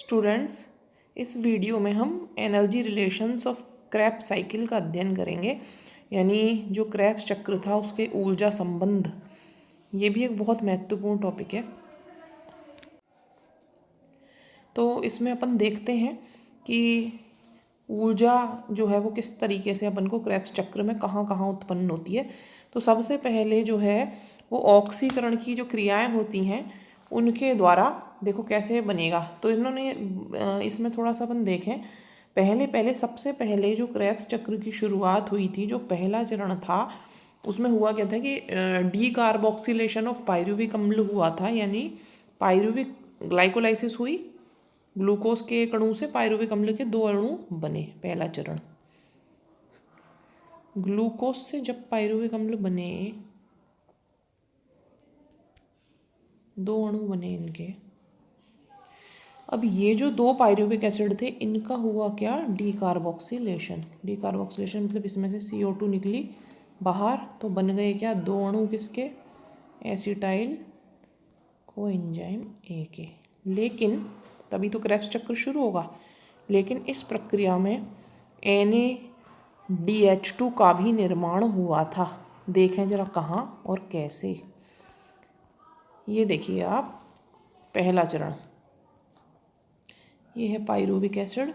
Students, इस video में हम energy relations of Krebs cycle का अध्ययन करेंगे। यानी जो क्रेब्स चक्र था उसके ऊर्जा संबंध, ये भी एक बहुत महत्वपूर्ण टॉपिक है। तो इसमें अपन देखते हैं कि ऊर्जा जो है वो किस तरीके से अपन को क्रेब्स चक्र में कहाँ कहाँ उत्पन्न होती है। तो सबसे पहले जो है वो ऑक्सीकरण की जो क्रियाएं होती हैं उनके द्वारा देखो कैसे बनेगा। तो इन्होंने इसमें थोड़ा सा अपन देखें, सबसे पहले जो क्रेब्स चक्र की शुरुआत हुई थी, जो पहला चरण था उसमें हुआ क्या था कि डी कार्बोक्सिलेशन ऑफ पायरुविक अम्ल हुआ था। यानी पायरुविक ग्लाइकोलाइसिस हुई, ग्लूकोज के एक अणु से पायरुविक अम्ल के 2 अणु बने। पहला चरण, ग्लूकोज से जब पायरुविक अम्ल बने, 2 अणु बने इनके। अब ये जो 2 पायरुविक एसिड थे इनका हुआ क्या, डीकार्बोक्सिलेशन। डीकार्बोक्सिलेशन मतलब इसमें से CO2 निकली बाहर, तो बन गए क्या, 2 अणु किसके, एसिटाइल कोएंजाइम ए के। लेकिन तभी तो क्रेब्स चक्र शुरू होगा। लेकिन इस प्रक्रिया में NaDH2 का भी निर्माण हुआ था। देखें जरा कहाँ और कैसे। ये देखिए आप, पहला चरण, ये है पायरुविक एसिड।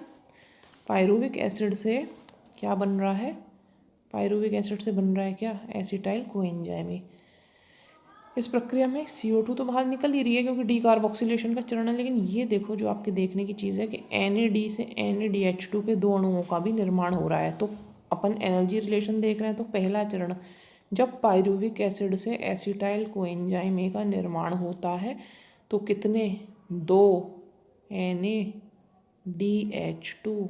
पायरुविक एसिड से क्या बन रहा है, पायरुविक एसिड से बन रहा है क्या, एसिटाइल कोएंजाइम ए। इस प्रक्रिया में CO2 तो बाहर निकल ही रही है क्योंकि डीकार्बोक्सिलेशन का चरण है। लेकिन ये देखो जो आपके देखने की चीज़ है कि NAD से NADH2 के 2 अणुओं का भी निर्माण हो रहा है। तो अपन एनर्जी रिलेशन देख रहे हैं। तो पहला चरण, जब पायरुविक एसिड से एसिटाइल कोएंजाइम ए का निर्माण होता है तो कितने, 2 NADH2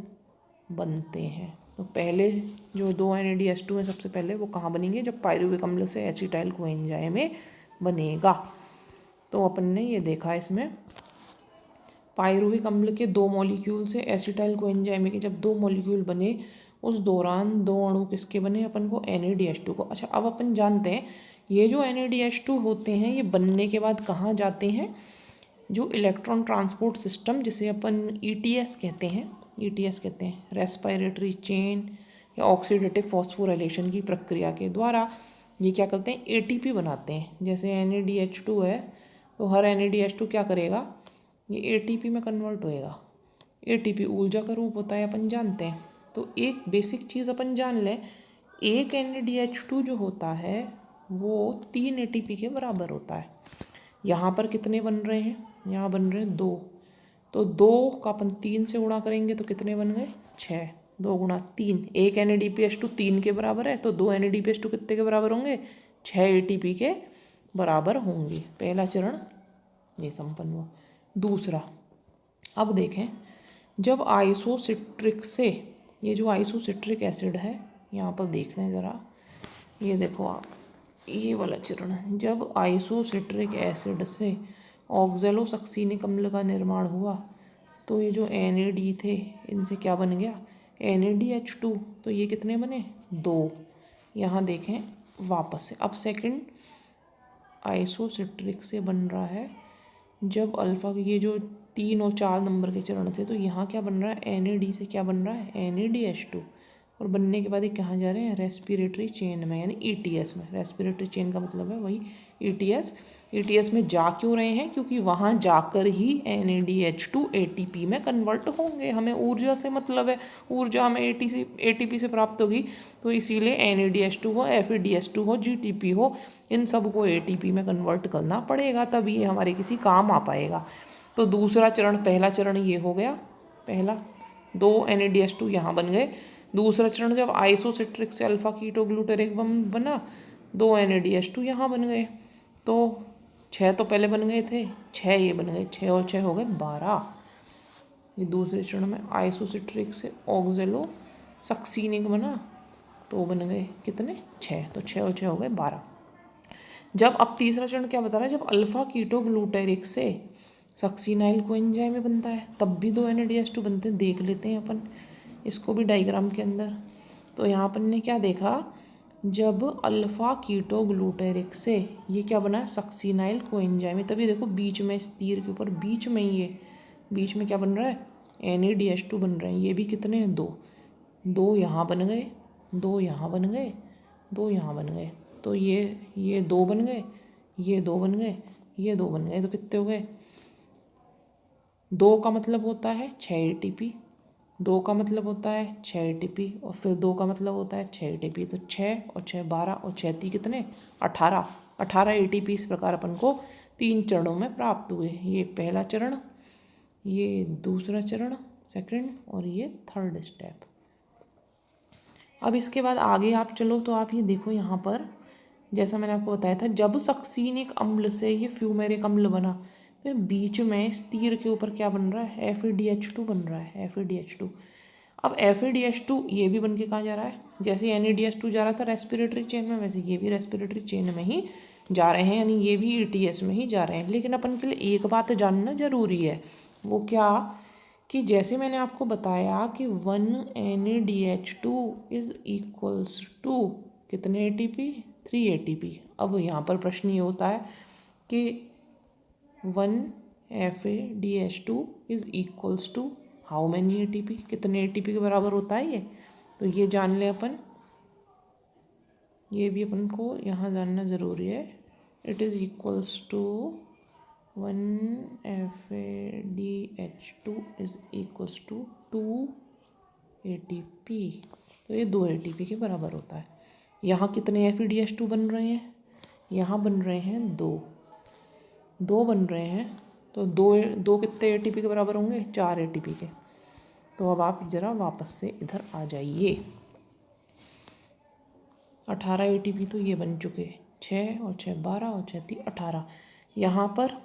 बनते हैं। तो पहले जो 2 NADH2 हैं सबसे पहले वो कहाँ बनेंगे, जब पायरुविक अम्ल से एसिटाइल कोएंजाइम ए बनेगा। तो अपन ने ये देखा, इसमें पायरुविक अम्ल के 2 मॉलिक्यूल से एसिटाइल कोएंजाइम के जब 2 मॉलिक्यूल बने, उस दौरान 2 अणु किसके बने, अपन को NADH2 को। अच्छा, अब अपन जानते हैं ये जो NADH2 होते हैं ये बनने के बाद कहाँ जाते हैं, जो इलेक्ट्रॉन ट्रांसपोर्ट सिस्टम जिसे अपन ETS कहते हैं, रेस्पिरेटरी चेन या ऑक्सीडेटिव फॉस्फोराइलेशन की प्रक्रिया के द्वारा ये क्या करते हैं, ATP बनाते हैं। जैसे NADH2 है तो हर NADH2 क्या करेगा, ये ATP में कन्वर्ट होएगा। ATP ऊर्जा का रूप होता है, अपन जानते हैं। तो एक बेसिक चीज़ अपन जान लें, एक NADH2 जो होता है वो 3 ATP के बराबर होता है। यहाँ पर कितने बन रहे हैं, यहाँ बन रहे हैं 2। तो 2 का अपन 3 से गुणा करेंगे तो कितने बन गए, 6। 2 गुणा 3, एक NADPH2 3 के बराबर है, तो 2 NADPH2 कितने के बराबर होंगे, 6 ATP के बराबर होंगे। पहला चरण ये संपन्न हुआ। दूसरा, अब देखें, जब आइसोसिट्रिक से, ये जो आइसोसिट्रिक एसिड है यहाँ पर देख लें ज़रा, ये देखो आप, ये वाला चरण है। जब आइसोसिट्रिक एसिड से ऑक्जेलोसक्सिनिक अम्ल का निर्माण हुआ तो ये जो NAD थे इनसे क्या बन गया, NADH2। तो ये कितने बने, 2। यहाँ देखें वापस से, अब सेकंड आइसोसिट्रिक से बन रहा है जब अल्फ़ा, ये जो 3 और 4 नंबर के चरण थे, तो यहाँ क्या बन रहा है, NAD से क्या बन रहा है, NADH2। और बनने के बाद ये कहाँ जा रहे हैं, रेस्पिरेटरी चेन में, यानी ETS में। रेस्पिरेटरी चेन का मतलब है वही ETS में जा क्यों रहे हैं, क्योंकि वहाँ जाकर ही NADH2 ATP में कन्वर्ट होंगे। हमें ऊर्जा से मतलब है, ऊर्जा हमें ATP से प्राप्त होगी। तो इसीलिए NADH2 हो, FADH2 हो, GTP हो, इन सब को ATP में कन्वर्ट करना पड़ेगा, तभी ये हमारे किसी काम आ पाएगा। तो दूसरा चरण, पहला चरण ये हो गया, पहला 2 NADH2 यहाँ बन गए। दूसरा चरण, जब आइसोसिट्रिक से अल्फा कीटोग्लूटेरिक बना, 2 NADH2 यहाँ बन गए। तो 6 तो पहले बन गए थे, 6 ये बन गए, 6 और 6 हो गए 12। ये दूसरे चरण में आइसोसिट्रिक से ऑक्जेलोसक्सिनिक बना तो बन गए कितने, 6। तो 6 और 6 हो गए 12। जब अब तीसरा चरण क्या बता रहा है, जब अल्फा कीटोग्लूटेरिक से सक्सिनाइल कोएंजाइम में बनता है तब भी 2 NADH2 बनते हैं। देख लेते हैं अपन इसको भी डायग्राम के अंदर। तो यहाँ अपन ने क्या देखा, जब अल्फा कीटोग्लूटेरिक से ये क्या बना, सक्सिनाइल कोएंजाइम, तभी देखो बीच में इस तीर के ऊपर बीच में ये बीच में क्या बन रहा है, NaDH2 बन रहे हैं। ये भी कितने हैं, 2, 2 यहाँ बन गए, 2 यहाँ बन गए, 2 यहाँ बन गए। तो ये 2 बन गए, ये 2 बन गए, ये 2 बन गए। तो कितने हो गए, 2 का मतलब होता है 6 ATP, 2 का मतलब होता है 6 ATP, और फिर 2 का मतलब होता है 6 ATP। तो 6 और 6 12 और 6 3 कितने, 18 ATP इस प्रकार अपन को 3 चरणों में प्राप्त हुए। ये पहला चरण, ये दूसरा चरण सेकंड, और ये थर्ड स्टेप। अब इसके बाद आगे आप चलो तो आप ये देखो यहाँ पर, जैसा मैंने आपको बताया था, जब सक्सीनिक अम्ल से ये फ्यूमेरिक अम्ल बना तो बीच में इस तीर के ऊपर क्या बन रहा है, FeDH2 बन रहा है, FeDH2। अब FeDH2 ये भी बन के कहाँ जा रहा है, जैसे NaDH2 जा रहा था रेस्पिरेटरी चेन में, वैसे ये भी रेस्पिरेटरी चेन में ही जा रहे हैं, यानी ये भी ETS में ही जा रहे हैं। लेकिन अपन के लिए एक बात जानना जरूरी है, वो क्या, कि जैसे मैंने आपको बताया कि 1 NaDH2 इज इक्वल्स टू कितने ATP, 3 ATP। अब यहाँ पर प्रश्न ये होता है कि 1 FeDH2 is equals to how many ATP, कितने ATP के बराबर होता है ये, तो ये जान ले अपन, ये भी अपन को यहाँ जानना ज़रूरी है। It is equals to 1 FeDH2 is equals to 2 ATP। तो ये 2 ATP के बराबर होता है। यहाँ कितने FeDH2 बन रहे हैं, यहाँ बन रहे हैं 2 बन रहे हैं। तो 2 कितने ATP के बराबर होंगे, 4 ATP के। तो अब आप ज़रा वापस से इधर आ जाइए, 18 ATP तो ये बन चुके, 6 और 6 12 और 6 3 18। यहाँ पर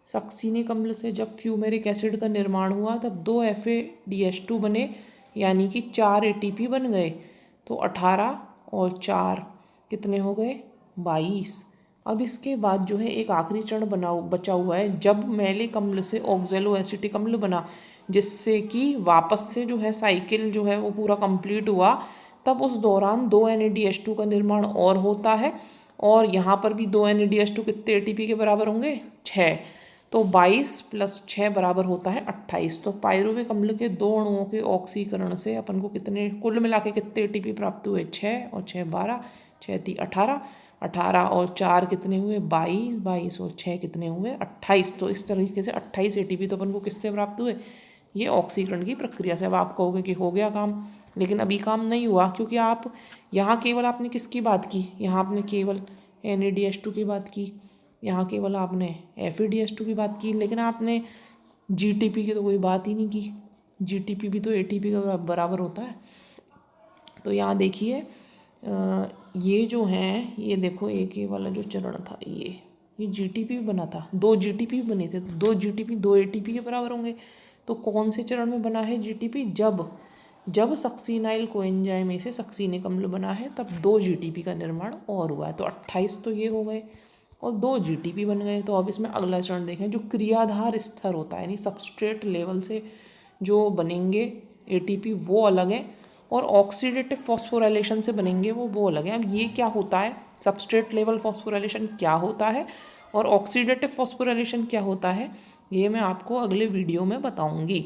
सक्सीनिक अम्ल से जब फ्यूमेरिक एसिड का निर्माण हुआ तब 2 FeDH2 बने, यानी कि 4 ATP बन गए। तो 18 और 4 कितने हो गए, 22। अब इसके बाद जो है एक आखिरी चरण बचा हुआ है, जब मैलिक अम्ल से ऑक्जेलो एसिटिक अम्ल बना, जिससे कि वापस से जो है साइकिल जो है वो पूरा कंप्लीट हुआ, तब उस दौरान 2 NaDH2 का निर्माण और होता है। और यहाँ पर भी 2 NaDH2 कितने ATP के बराबर होंगे, 6। तो 22 प्लस 6 बराबर होता है 28। तो पायरुविक अम्ल के 2 अणुओं के ऑक्सीकरण से अपन को कितने कुल मिला के कितने ATP प्राप्त हुए, 6 और 6 12, 6 3 18, 18 और 4 कितने हुए, 22, 22 और 6 कितने हुए, 28। तो इस तरीके से 28 ATP तो अपन को किससे प्राप्त हुए, ये ऑक्सीकरण की प्रक्रिया से। अब आप कहोगे कि हो गया काम, लेकिन अभी काम नहीं हुआ, क्योंकि आप यहाँ केवल आपने किसकी बात की, यहाँ आपने केवल NaDH2 की बात की, यहाँ केवल आपने FeDH2 की बात की, लेकिन आपने GTP की तो कोई बात ही नहीं की। GTP भी तो ATP का बराबर होता है। तो यहाँ देखिए ये जो हैं, ये देखो एक ये वाला जो चरण था, ये GTP बना था, 2 GTP बने थे, 2 GTP 2 ATP के बराबर होंगे। तो कौन से चरण में बना है GTP, जब सक्सीनाइल कोएंजाइम में से सक्सीनिक अम्ल बना है, तब 2 GTP का निर्माण और हुआ है। तो 28 तो ये हो गए और 2 GTP बन गए। तो अब इसमें अगला चरण देखें, जो क्रियाधार स्तर होता है, यानी सबस्ट्रेट लेवल से जो बनेंगे ATP वो अलग है, और ऑक्सीडेटिव फॉस्फोराइलेशन से बनेंगे वो अलग है। अब ये क्या होता है, सबस्ट्रेट लेवल फॉस्फोराइलेशन क्या होता है और ऑक्सीडेटिव फॉस्फोराइलेशन क्या होता है, ये मैं आपको अगले वीडियो में बताऊँगी।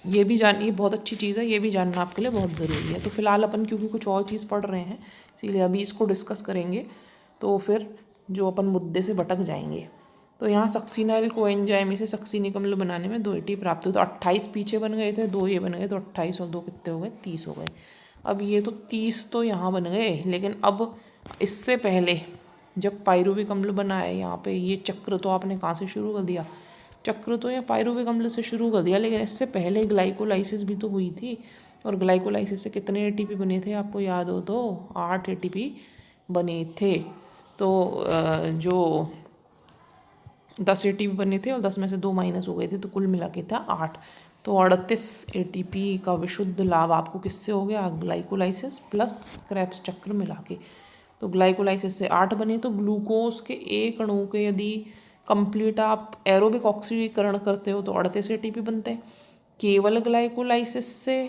ये भी ये बहुत अच्छी चीज़ है, ये भी जानना आपके लिए बहुत ज़रूरी है। तो फिलहाल अपन क्योंकि कुछ और चीज़ पढ़ रहे हैं, इसीलिए अभी इसको डिस्कस करेंगे, तो फिर जो अपन मुद्दे से भटक जाएंगे। तो यहाँ सक्सीनाइल कोएंजाइम से सक्सीनिक अम्ल बनाने में 2 ATP प्राप्त हुए। तो 28 पीछे बन गए थे, 2 ये बन गए, तो 28 और 2 कितने हो गए, 30 हो गए। अब ये तो 30 तो यहाँ बन गए, लेकिन अब इससे पहले जब पायरुविक अम्ल बना है, यहाँ पे ये चक्र तो आपने कहाँ से शुरू कर दिया, चक्र तो यहाँ पायरुविक अम्ल से शुरू कर दिया, लेकिन इससे पहले ग्लाइकोलाइसिस भी तो हुई थी। और ग्लाइकोलाइसिस से कितने ATP बने थे, आपको याद हो तो 8 ATP बने थे। तो जो 10 ATP बने थे और 10 में से 2 माइनस हो गए थे, तो कुल मिला के था 8। तो 38 ATP का विशुद्ध लाभ आपको किससे हो गया, ग्लाइकोलाइसिस प्लस क्रेब्स चक्र मिला के। तो ग्लाइकोलाइसिस से 8 बने, तो ग्लूकोज के एक अणु के यदि कंप्लीट आप एरोबिक ऑक्सीकरण करते हो तो 38 ATP बनते हैं केवल ग्लाइकोलाइसिस से।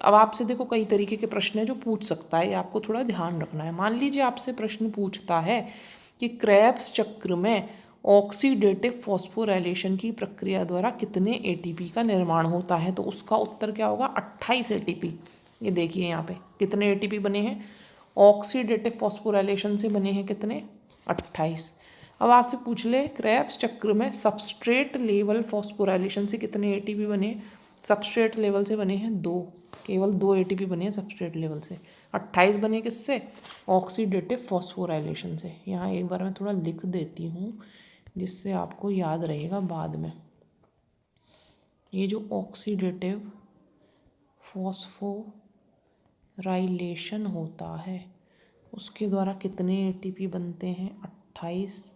अब आपसे देखो कई तरीके के प्रश्न है जो पूछ सकता है, आपको थोड़ा ध्यान रखना है। मान लीजिए आपसे प्रश्न पूछता है कि क्रेब्स चक्र में ऑक्सीडेटिव फॉस्फोराइलेशन की प्रक्रिया द्वारा कितने एटीपी का निर्माण होता है? तो उसका उत्तर क्या होगा? 28 एटीपी। ये देखिए यहाँ पे कितने एटीपी बने हैं, ऑक्सीडेटिव फॉस्फोराइलेशन से बने हैं कितने? 28। अब आपसे पूछ ले क्रेब्स चक्र में सबस्ट्रेट लेवल फॉस्फोराइलेशन से कितने एटीपी बने? सबस्ट्रेट लेवल से बने हैं 2, केवल 2 एटीपी बने हैं सबस्ट्रेट लेवल से। 28 बने किससे? ऑक्सीडेटिव फॉस्फोराइलेशन से। यहाँ एक बार मैं थोड़ा लिख देती हूँ जिससे आपको याद रहेगा बाद में। ये जो ऑक्सीडेटिव फॉस्फोराइलेशन होता है उसके द्वारा कितने एटीपी बनते हैं? 28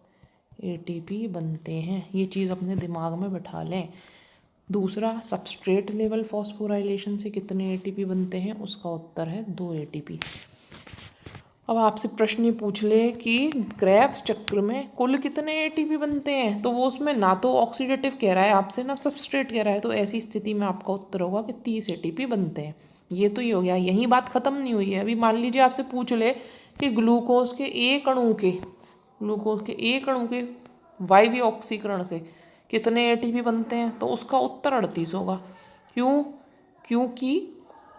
एटीपी बनते हैं। ये चीज़ अपने दिमाग में बिठा लें। दूसरा, सबस्ट्रेट लेवल फॉस्फोराइलेशन से कितने एटीपी बनते हैं? उसका उत्तर है 2 एटीपी। अब आपसे प्रश्न ये पूछ ले कि क्रेब्स चक्र में कुल कितने एटीपी बनते हैं, तो वो उसमें ना तो ऑक्सीडेटिव कह रहा है आपसे ना सबस्ट्रेट कह रहा है, तो ऐसी स्थिति में आपका उत्तर होगा कि 30 एटीपी बनते हैं। ये तो ये हो गया, यही बात खत्म नहीं हुई है। अभी मान लीजिए आपसे पूछ ले कि ग्लूकोज के एक अणु के वायवीय ऑक्सीकरण से कितने एटीपी बनते हैं, तो उसका उत्तर 38 होगा। क्योंकि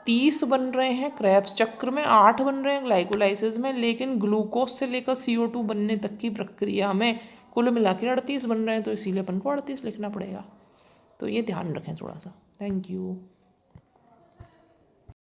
30 बन रहे हैं क्रेब्स चक्र में, 8 बन रहे हैं ग्लाइकोलाइसिस में, लेकिन ग्लूकोज से लेकर CO2 बनने तक की प्रक्रिया में कुल मिला के 38 बन रहे हैं, तो इसीलिए अपन को 38 लिखना पड़ेगा। तो ये ध्यान रखें थोड़ा सा। Thank you.